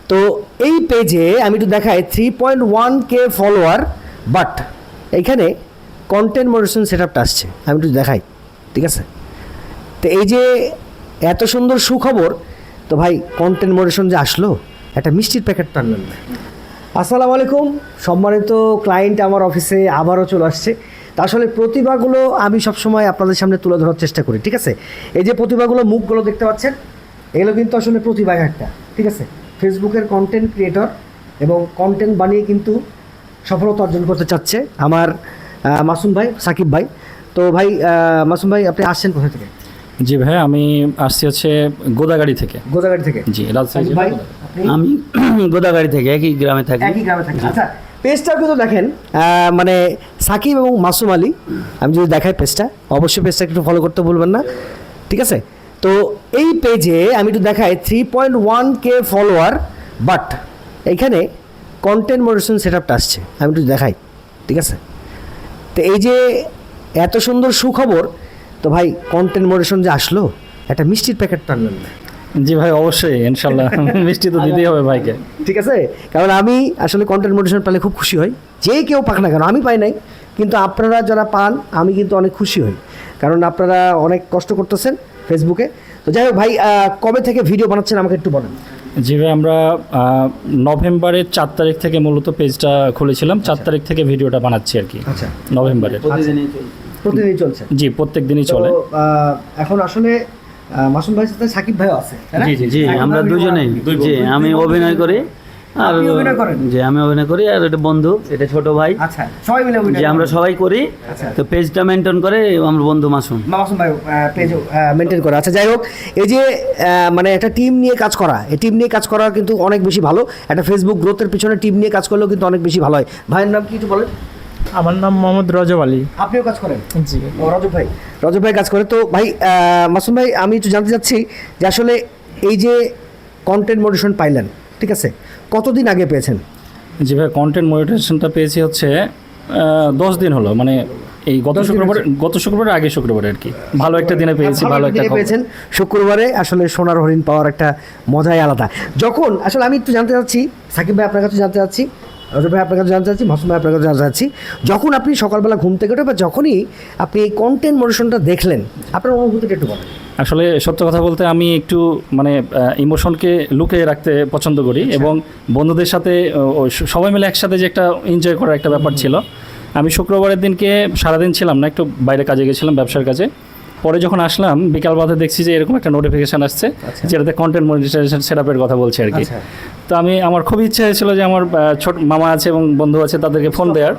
তো এই পেজে আমি একটু দেখাই 3.1K ফলোয়ার, বাট এইখানে কন্টেন্ট মডারেশন সেটআপটা আসছে, আমি একটু দেখাই। ঠিক আছে, তো এই যে এত সুন্দর সুখবর, তো ভাই কন্টেন্ট মডারেশন যে আসলো, একটা মিষ্টির প্যাকেট টানলেন না। আসসালামু আলাইকুম, সম্মানিত ক্লায়েন্ট আমার অফিসে আবারও চলে আসছে। তা আসলে প্রতিভাগুলো আমি সবসময় আপনাদের সামনে তুলে ধরার চেষ্টা করি। ঠিক আছে, এই যে প্রতিভাগুলো, মুখগুলো দেখতে পাচ্ছেন, এগুলো কিন্তু আসলে প্রতিভা একটা। ঠিক আছে, ফেসবুকের কন্টেন্ট ক্রিয়েটর এবং কন্টেন্ট বানিয়ে কিন্তু সফলতা অর্জন করতে চাচ্ছে আমার মাসুম ভাই, সাকিব ভাই। তো ভাই মাসুম ভাই, আপনি আসছেন কোথা থেকে? জি ভাই, আমি আসছি হচ্ছে গোদাগাড়ি থেকে। গোদাগাড়ি থেকে? জি, রাজশাহী ভাই জেলা। আমি গোদাগাড়ি থেকে, একই গ্রামে থাকি। একই গ্রামে থাকি। আচ্ছা, পেজটা কিন্তু দেখেন, মানে সাকিব এবং মাসুম আলী, আমি যদি দেখাই পেজটা, অবশ্যই পেজটা একটু ফলো করতে ভুলবেন না। ঠিক আছে, তো এই পেজে আমি একটু দেখাই 3.1K ফলোয়ার, বাট এইখানে কন্টেন্ট মডারেশন সেটআপটা আসছে, আমি একটু দেখাই। ঠিক আছে, তো এই যে এত সুন্দর সুখবর, তো ভাই কন্টেন্ট মডারেশন যে আসলো, একটা মিষ্টির প্যাকেট টানলেন না? জি ভাই, অবশ্যই, ইনশাল্লাহ মিষ্টি তো দিতেই হবে ভাইকে। ঠিক আছে, কারণ আমি আসলে কন্টেন্ট মোটিভেশন পেলে খুব খুশি হই। যে কেউ পাক না কেন, আমি পাই নাই, কিন্তু আপনারা যারা পান আমি কিন্তু অনেক খুশি হই, কারণ আপনারা অনেক কষ্ট করতেছেন ফেসবুকে। তো যাই হোক ভাই, কবে থেকে ভিডিও বানাচ্ছেন আমাকে একটু বলেন। জি ভাই, আমরা নভেম্বরের 4 তারিখ থেকে মূলত পেজটা খুলেছিলাম। 4 তারিখ থেকে ভিডিওটা বানাচ্ছি আর কি। আচ্ছা, নভেম্বরের। প্রতিদিনই চলছে? জি, প্রত্যেক দিনই চলে। এখন আসলে মাসুম ভাইয়ের সাথে সাকিব ভাইও আছে, তাই না? জি জি জি, আমরা দুজনেই। জি, আমি অভিনয় করি। আর আপনি অভিনয় করেন? জি, আমি অভিনয় করি, আর এটা বন্ধু, এটা ছোট ভাই। আচ্ছা, সবাই মিলে অভিনয় যে আমরা করেন? সবাই করি। আচ্ছা। তো পেজটা মেনটেন করে আমার বন্ধু মাসুম। মাসুম ভাই পেজ মেনটেন করে। আচ্ছা, যাই হোক, এই যে মানে একটা টিম নিয়ে কাজ করা, এই টিম নিয়ে কাজ করা কিন্তু অনেক বেশি ভালো। একটা ফেসবুক গ্রোথের পিছনে টিম নিয়ে কাজ করলেও কিন্তু অনেক বেশি ভালো হয়। ভাইয়ের নাম কি একটু বলেন? আমার নাম মোহাম্মদ রজব আলী। আপনিও কাজ করেন? জি। ও, রজব ভাই কাজ করে। তো ভাই মাসুম ভাই, আমি একটু জানতে চাচ্ছি যে আসলে এই যে কন্টেন্ট মডারেশন পাইলেন, ঠিক আছে, কতদিন আগে পেয়েছেন? জি ভাই, কন্টেন্ট মনিটাইজেশনটা পেয়েছি হচ্ছে 10 দিন হলো, মানে এই গত শুক্রবারের আগে শুক্রবারে আর কি। ভালো একটা দিনে পেয়েছি, ভালো একটা খবর। পেয়েছেন শুক্রবারে। আসলে সোনার হরিণ পাওয়ার একটা মজাই আলাদা। যখন আসলে আমি একটু জানতে চাচ্ছি, সাকিব ভাই আপনার কাছে জানতে চাচ্ছি, রজব ভাই আপনার কাছে জানতে চাচ্ছি, মাসুম ভাই আপনার কাছে জানতে চাচ্ছি, যখন আপনি সকালবেলা ঘুম থেকে উঠে বা যখনই আপনি এই কন্টেন্ট মডারেশনটা দেখলেন, আপনার অনুভূতিটা একটু বলেন। আসলে সত্য কথা বলতে আমি একটু মানে ইমোশনকে লুকিয়ে রাখতে পছন্দ করি, এবং বন্ধুদের সাথে সবাই মিলে একসাথে যে একটা এনজয় করার একটা ব্যাপার ছিল। আমি শুক্রবারের দিনকে সারাদিন ছিলাম না, একটু বাইরে কাজে গেছিলাম, ব্যবসার কাজে। পরে যখন আসলাম বিকাল বাদে দেখছি যে এরকম একটা নোটিফিকেশান আসছে, যেটাতে কন্টেন্ট মনিটাইজেশন সেটআপের কথা বলছে আর কি। তো আমার খুবই ইচ্ছা হয়েছিল যে আমার ছোট মামা আছে এবং বন্ধু আছে, তাদেরকে ফোন দেওয়ার।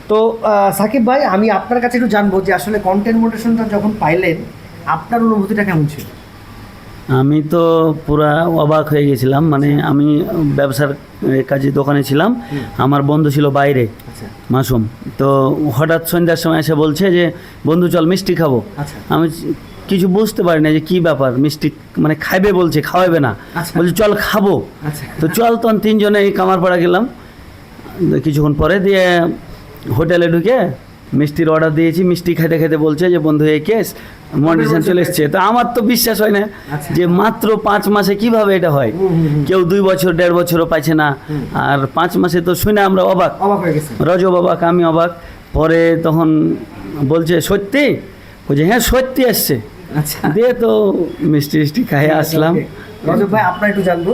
তো সাকিব ভাই, আমি আপনার কাছে একটু জানবো যে আসলে কন্টেন্ট মডারেশনটা যখন পাইলেন, আপনার অনুভূতিটা কেমন ছিল? আমি তো পুরা অবাক হয়ে গেছিলাম। মানে আমি ব্যবসার কাজে দোকানে ছিলাম, আমার বন্ধু ছিল বাইরে, মাসুম। তো হঠাৎ সন্ধ্যার সময় এসে বলছে যে বন্ধু চল মিষ্টি খাবো। আমি কিছু বুঝতে পারি না যে কী ব্যাপার, মিষ্টি মানে খাইবে বলছে, খাওয়াবে না, বলছে চল খাবো। তো চল, তখন তিনজনে এই কামারপাড়া গেলাম। কিছুক্ষণ পরে দিয়ে হোটেলে ঢুকে মিষ্টির অর্ডার দিয়েছি। মিষ্টি খেতে খেতে বলছে যে বন্ধু এই কেস মনিটাইজেশন চলে এসছে। তো আমার তো বিশ্বাস হয় না যে মাত্র 5 মাসে কিভাবে এটা হয়। কেউ 2 বছর 1.5 বছরও পাইছে না, আর 5 মাসে তো শুনে আমরা অবাক হয়ে গেছে। রজব অবাক, আমি অবাক। পরে তখন বলছে সত্যি, বলছে হ্যাঁ সত্যি আসছে। আচ্ছা, দিয়ে তো মিষ্টি খাইয়ে আসলাম। রজব ভাই, আপনার একটু জানবো।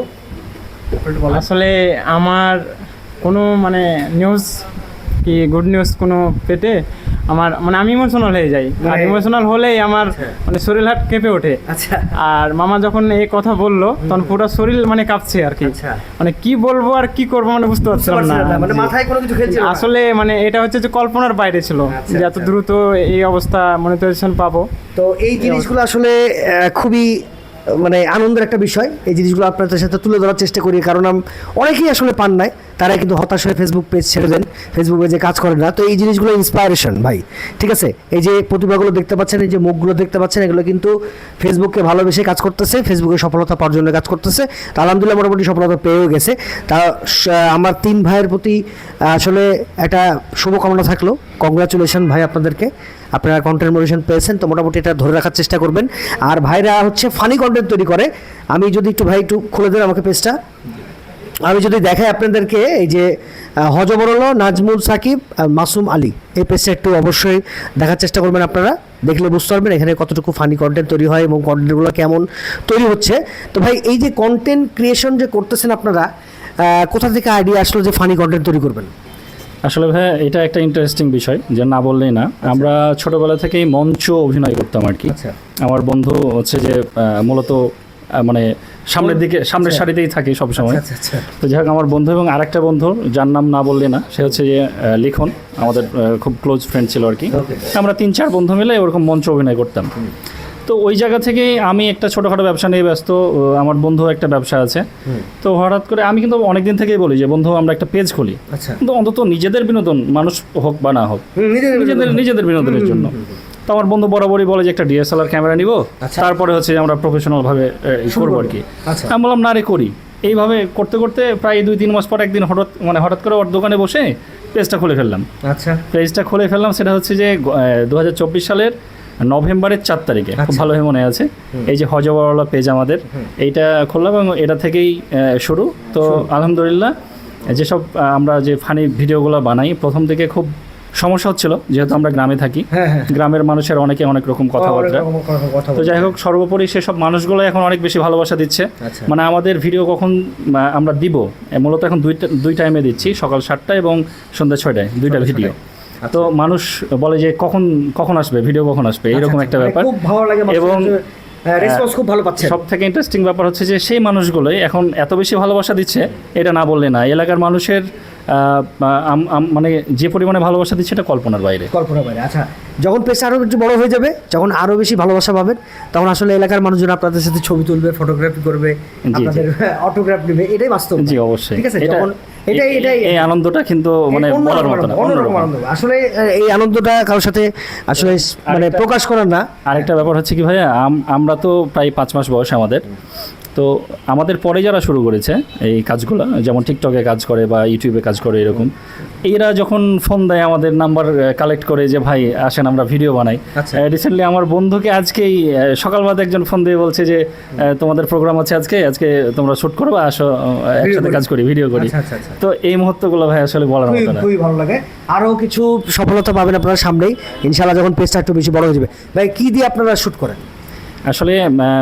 আসলে আমার কোনো মানে নিউজ কি গুড নিউজ কোনো পেতে আমার মানে আমি ইমোশনাল হয়ে যাই, আর ইমোশনাল হলেই আমার মানে শরীর হাত কেঁপে ওঠে। আচ্ছা, আর মামা যখন এই কথা বললো তখন পুরো শরীর মানে কাঁপছে আর কি। মানে কি বলবো আর কি করবো মানে বুঝতে পারছিলাম না, মানে মাথায় কোনো কিছু খেলছিল না। আসলে মানে এটা হচ্ছে যে কল্পনার বাইরে ছিল যে এত দ্রুত এই অবস্থা মনিটাইজেশন পাবো। তো এই জিনিসগুলো আসলে খুবই মানে আনন্দের একটা বিষয়। এই জিনিসগুলো আপনাদের সাথে তুলে ধরার চেষ্টা করি, কারণ অনেকেই আসলে পান নাই, তারা কিন্তু হতাশ হয়ে ফেসবুক পেজ ছেড়ে দেন। ফেসবুক পেজে কাজ করেন না, তো এই জিনিসগুলো ইন্সপায়ারেশন ভাই, ঠিক আছে? এই যে প্রতিভাগুলো দেখতে পাচ্ছেন, এই যে মুখগুলো দেখতে পাচ্ছেন, এগুলো কিন্তু ফেসবুককে ভালোবেসে কাজ করতেছে, ফেসবুকে সফলতা পাওয়ার জন্য কাজ করতেছে। তা আলহামদুলিল্লাহ মোটামুটি সফলতা পেয়েও গেছে। তা আমার 3 ভাইয়ের প্রতি আসলে একটা শুভকামনা থাকলো। কংগ্রাচুলেশন ভাই আপনাদেরকে, আপনারা কন্টেন্ট মনিটাইজেশন পেয়েছেন, তো মোটামুটি এটা ধরে রাখার চেষ্টা করবেন। আর ভাইরা হচ্ছে ফানি কন্টেন্ট তৈরি করে। আমি যদি একটু ভাই একটু খুলে দেন আমাকে পেজটা, আমি যদি দেখাই আপনাদেরকে, এই যে হজবরল, নাজমুল সাকিব আর মাসুম আলী, এই পেজটা একটু অবশ্যই দেখার চেষ্টা করবেন। আপনারা দেখলে বুঝতে পারবেন এখানে কতটুকু ফানি কন্টেন্ট তৈরি হয় এবং কন্টেন্টগুলো কেমন তৈরি হচ্ছে। তো ভাই এই যে কন্টেন্ট ক্রিয়েশন যে করতেছেন আপনারা, কোথা থেকে আইডিয়া আসলো যে ফানি কন্টেন্ট তৈরি করবেন? আসলে ভাই এটা একটা ইন্টারেস্টিং বিষয়, যে না বললেই না। আমরা ছোটবেলা থেকেই মঞ্চ অভিনয় করতাম আর কি। আমার বন্ধু হচ্ছে যে মূলত মানে সামনের সারিতেই থাকে সবসময়। তো যাই হোক, আমার বন্ধু এবং আরেকটা বন্ধু যার নাম না বললে না, সে হচ্ছে যে লিখন, আমাদের খুব ক্লোজ ফ্রেন্ড ছিল আর কি। আমরা 3-4 বন্ধু মিলে ওরকম মঞ্চ অভিনয় করতাম। তো ওই জায়গা থেকে আমি একটা ছোটোখাটো ব্যবসা নিয়ে ব্যস্ত, আমার বন্ধু একটা ব্যবসা আছে। তো হঠাৎ করে আমি কিন্তু অনেকদিন থেকেই বলি যে বন্ধু আমরা একটা পেজ খুলি, কিন্তু অন্তত নিজেদের বিনোদন, মানুষ হোক বা না হোক, নিজেদের বিনোদনের জন্য। তো আমার বন্ধু বরাবরই বলে যে একটা DSLR ক্যামেরা নিব, তারপরে হচ্ছে আমরা প্রফেশনালভাবে করবো আর কি। আমি বললাম না রে, করি। এইভাবে করতে করতে প্রায় 2-3 মাস পর একদিন হঠাৎ করে ওর দোকানে বসে পেজটা খুলে ফেললাম। পেজটা খুলে ফেললাম, সেটা হচ্ছে যে 2024 সালের নভেম্বরের 4 তারিখে, খুব ভালোভাবে মনে আছে। এই যে হজবরওয়ালা পেজ আমাদের, এইটা খুললাম এবং এটা থেকেই শুরু। তো আলহামদুলিল্লাহ, যেসব আমরা যে ফানি ভিডিওগুলো বানাই, প্রথম থেকে খুব সমস্যা হচ্ছিল, যেহেতু আমরা গ্রামে থাকি, গ্রামের মানুষের অনেকে অনেক রকম কথাবার্তা। তো যাই হোক, সর্বোপরি সেসব মানুষগুলো এখন অনেক বেশি ভালোবাসা দিচ্ছে। মানে আমাদের ভিডিও কখন আমরা দিব, মূলত এখন দুই টাইমে দিচ্ছি, সকাল 7টায় এবং সন্ধ্যা 6টায়, 2টা ভিডিও। তো মানুষ বলে যে কখন আসবে ভিডিও, কখন আসবে, এরকম একটা ব্যাপার। এবং রেসপন্স খুব ভালো পাচ্ছে। সব থেকে ইন্টারেস্টিং ব্যাপার হচ্ছে যে সেই মানুষগুলোই এখন এত বেশি ভালোবাসা দিচ্ছে, এটা না বললে না। এলাকার মানুষের মানে যে পরিমাণে ভালোবাসা দিচ্ছে, এটা কল্পনার বাইরে। আচ্ছা, যখন পেশা আরও একটু বড় হয়ে যাবে, যখন আরও বেশি ভালোবাসা পাবেন, তখন আসলে এলাকার মানুষজন আপনাদের সাথে ছবি তুলবে, ফটোগ্রাফি করবে, আপনাদের অটোগ্রাফ নেবে, এটাই বাস্তব। জি অবশ্যই, ঠিক আছে। যখন এটাই এই আনন্দটা কিন্তু মানে বলার মতো না, অন্যরকম আনন্দ। আসলে এই আনন্দটা কারোর সাথে আসলে মানে প্রকাশ করার না। আরেকটা ব্যাপার হচ্ছে কি ভাইয়া, আমরা তো প্রায় 5 মাস বয়স আমাদের। তো আমাদের পরে যারা শুরু করেছে এই কাজগুলো, যেমন টিকটকে কাজ করে বা ইউটিউবে কাজ করে, এরকম এরা যখন ফোন দেয়, আমাদের নাম্বার কালেক্ট করে যে ভাই আসেন আমরা ভিডিও বানাই। রিসেন্টলি আমার বন্ধুকে আজকেই সকালবেলা একজন ফোন দিয়ে বলছে যে তোমাদের প্রোগ্রাম আছে আজকে তোমরা শ্যুট করো, আসো একসাথে কাজ করি, ভিডিও করি। তো এই মুহূর্তগুলো ভাই আসলে বলার মতো না, খুবই ভালো লাগে। আরও কিছু সফলতা পাবেন আপনারা সামনেই ইনশাআল্লাহ, যখন পেজটা একটু বেশি বড় হয়ে যাবে। ভাই কি দিয়ে আপনারা শ্যুট করেন? আসলে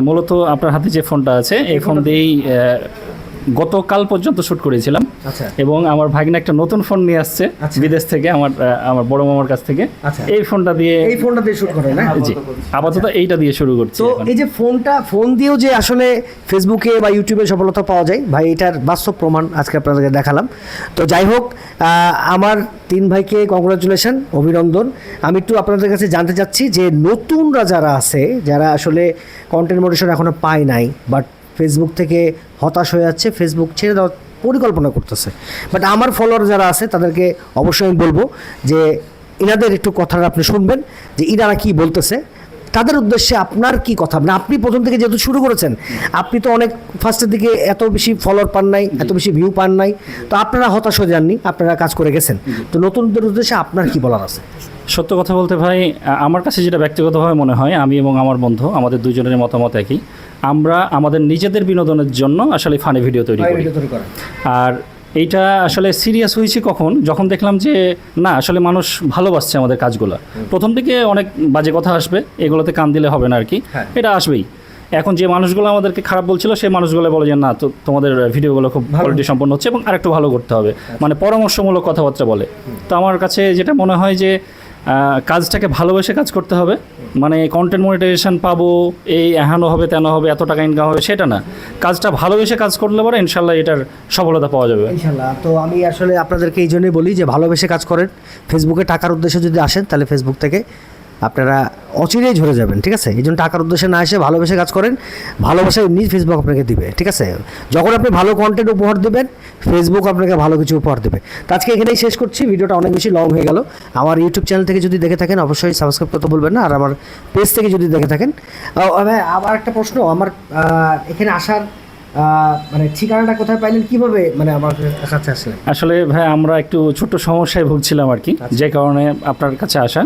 মূলত আপনার হাতে যে ফোনটা আছে, এই ফোন দিয়েই গতকাল পর্যন্ত শ্যুট করেছিলাম। এবং আমার ভাগ্নে একটা নতুন ফোন নিয়ে আসছে বিদেশ থেকে, আমার বড় মামার কাছ থেকে। এই ফোনটা দিয়ে শ্যুট করেন না? জি, আপাতত এইটা দিয়ে শুরু করছি। তো এই যে ফোন দিয়েও যে আসলে ফেসবুকে বা ইউটিউবে সফলতা পাওয়া যায় ভাই, এটার বাস্তব প্রমাণ আজকে আপনাদেরকে দেখালাম। তো যাই হোক, আমার 3 ভাইকে কংগ্রাচুলেশন, অভিনন্দন। আমি একটু আপনাদের কাছে জানতে চাচ্ছি যে নতুনরা যারা আছে, যারা আসলে কন্টেন্ট মনিটাইজেশন এখনো পায় নাই, বাট ফেসবুক থেকে হতাশ হয়ে যাচ্ছে, ফেসবুক ছেড়ে দেওয়ার পরিকল্পনা করতেছে, বাট আমার ফলোয়ার যারা আছে তাদেরকে অবশ্যই আমি বলবো যে ইনাদের একটু কথাটা আপনি শুনবেন, যে ইনারা কি বলতেছে, তাদের উদ্দেশ্যে আপনার কি কথা। মানে আপনি প্রথম থেকে যেহেতু শুরু করেছেন, আপনি তো অনেক ফার্স্টের দিকে এত বেশি ফলোয়ার পান নাই, এত বেশি ভিউ পান নাই, তো আপনারা হতাশ হয়ে যাননি, আপনারা কাজ করে গেছেন। তো নতুনদের উদ্দেশ্যে আপনার কি বলার আছে? সত্য কথা বলতে ভাই, আমার কাছে যেটা ব্যক্তিগতভাবে মনে হয়, আমি এবং আমার বন্ধু, আমাদের দুজনের মতামত একই। আমরা আমাদের নিজেদের বিনোদনের জন্য আসলে ফানি ভিডিও তৈরি করি। আর এইটা আসলে সিরিয়াস হয়েছি যখন দেখলাম যে না, আসলে মানুষ ভালোবাসছে আমাদের কাজগুলো। প্রথম দিকে অনেক বাজে কথা আসবে, এগুলোতে কান দিলে হবে না আর কি, এটা আসবেই। এখন যে মানুষগুলো আমাদেরকে খারাপ বলছিল, সেই মানুষগুলো বলে যে না, তো তোমাদের ভিডিওগুলো খুব কোয়ালিটি সম্পন্ন হচ্ছে এবং আরেকটু ভালো করতে হবে, মানে পরামর্শমূলক কথাবার্তা বলে। তো আমার কাছে যেটা মনে হয় যে কাজটাকে ভালোবেসে কাজ করতে হবে। মানে কন্টেন্ট মনিটাইজেশন পাবো, এই এহানো হবে তেন হবে, এত টাকা ইনকাম হবে, সেটা না। কাজটা ভালোবেসে কাজ করলে পরে ইনশাল্লাহ এটার সফলতা পাওয়া যাবে ইনশাল্লাহ। তো আমি আসলে আপনাদেরকে এই জন্যই বলি যে ভালোবেসে কাজ করেন। ফেসবুকে টাকার উদ্দেশ্যে যদি আসেন, তাহলে ফেসবুক থেকে আপনারা অচিরেই ঝরে যাবেন, ঠিক আছে? এই জন্য টাকার উদ্দেশ্যে না এসে ভালোবেসে কাজ করেন, ভালোবাসায় নিজ ফেসবুক আপনাকে দিবে, ঠিক আছে? যখন আপনি ভালো কন্টেন্ট উপহার দেবেন, ফেসবুক আপনাকে ভালো কিছু উপহার দেবে। তো আজকে এখানেই শেষ করছি, ভিডিওটা অনেক বেশি লং হয়ে গেল। আমার ইউটিউব চ্যানেল থেকে যদি দেখে থাকেন অবশ্যই সাবস্ক্রাইব করতে ভুলবেন না, আর আমার পেজ থেকে যদি দেখে থাকেন। আবার একটা প্রশ্ন, আমার এখানে আসার মানে ঠিকানাটা কোথায় পাইলেন, কিভাবে মানে আমার কাছে আসলেন? আসলে ভাই আমরা একটু ছোট্ট সমস্যায় ভুগছিলাম আর কি, যে কারণে আপনার কাছে আসা।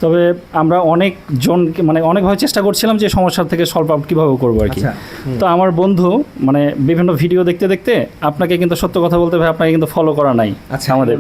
তবে আমরা অনেকজনকে মানে অনেকভাবে চেষ্টা করছিলাম যে সমস্যার থেকে সলভ আউট কীভাবে করবো আর কি। তো আমার বন্ধু মানে বিভিন্ন ভিডিও দেখতে দেখতে আপনাকে কিন্তু সত্য কথা বলতে ভাই আপনাকে কিন্তু ফলো করা নাই আমাদের।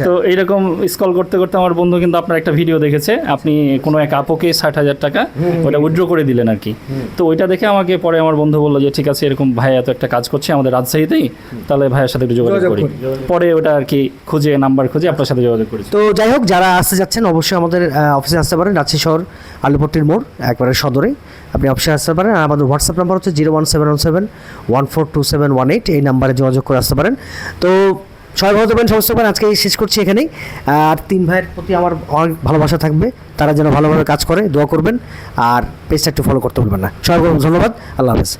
তো এইরকম স্ক্রল করতে করতে আমার বন্ধু কিন্তু আপনার একটা ভিডিও দেখেছে, আপনি কোনো এক আপুকে 60,000 টাকা ওটা উইথড্র করে দিলেন আর কি। তো ওইটা দেখে আমাকে পরে আমার বন্ধু বললো যে ঠিক আছে এরকম ভাই এত একটা কাজ করছে আমাদের রাজশাহীতেই, তাহলে ভাইয়ের সাথে একটু যোগাযোগ করি। পরে ওটা আর কি খুঁজে নাম্বার খুঁজে আপনার সাথে যোগাযোগ করি। তো যাই হোক, যারা আসতে যাচ্ছেন অবশ্যই আমাদের অফিসে আসতে পারেন, রাজশাহী শহর আলুপট্টির মোড় একবারে সদরে আপনি অফিসে আসতে পারেন। আর আমাদের হোয়াটসঅ্যাপ নাম্বার হচ্ছে 01717142718, এই নাম্বারে যোগাযোগ করে আসতে পারেন। তো সবাই ভালো থাকবেন, সমস্ত পারেন। আজকে শেষ করছি এখানেই। আর 3 ভাইয়ের প্রতি আমার অনেক ভালোবাসা থাকবে, তারা যেন ভালোভাবে কাজ করে, দোয়া করবেন, আর পেজটা একটু ফলো করতে ভুলবেন না। সবাই ধন্যবাদ, আল্লাহ হাফেজ।